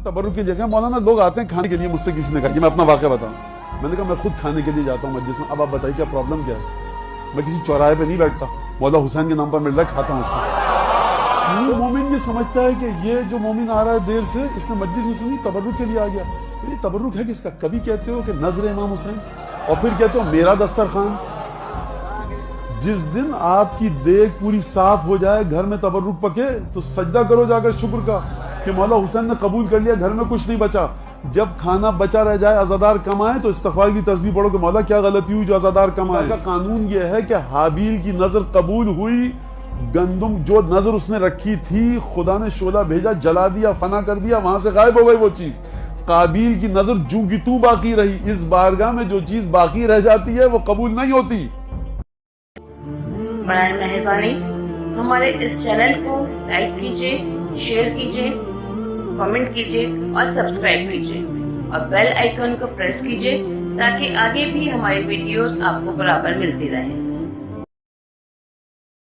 तबर्रुक के लिए गया, मौलाना लोग आते हैं खाने के लिए, मुझसे किसी ने कहा कि मैं अपना वाक़या बताऊं, मैंने कहा मैं खुद खाने के लिए जाता हूं मस्जिद में, अब आप बताइए क्या प्रॉब्लम क्या है, मैं किसी चौराहे पे नहीं बैठता, मौला हुसैन के नाम पर मिल रहा है, खाता हूं उसको। वो मोमिन ये समझता है कि ये जो मोमिन आ रहा है देर से, इसने मस्जिद में सुनी, तबर्रुक के लिए आ गया, तो ये तबर्रुक है किसका? कभी कहते हो कि नजर इमाम हुसैन, और फिर कहते हो मेरा दस्तरखान। जिस दिन आपकी देख पूरी साफ हो जाए, घर में तबर्रुक पके, तो सजदा करो जाकर शुक्र का कि मौला हुसैन ने कबूल कर लिया, घर में कुछ नहीं बचा। जब खाना बचा रह जाए, अज़ादार कम आए, तो इस्तिग़फ़ार की तस्बीह पढ़ो कि मौला क्या गलती हुई जो अज़ादार कम आए। का कानून यह है कि हाबील की नजर कबूल हुई, गंदम जो नजर उसने रखी थी, खुदा ने शोला भेजा, जला दिया, फना कर दिया, वहां से गायब हो गई वो चीज। काबिल की नजर जू की तू बाकी रही। इस बारगाह में जो चीज बाकी रह जाती है वो कबूल नहीं होती। बराए मेहरबानी हमारे इस चैनल को लाइक कीजिए, शेयर कीजिए, कमेंट कीजिए और सब्सक्राइब कीजिए और बेल आइकन को प्रेस कीजिए ताकि आगे भी हमारी वीडियोस आपको बराबर मिलती रहे।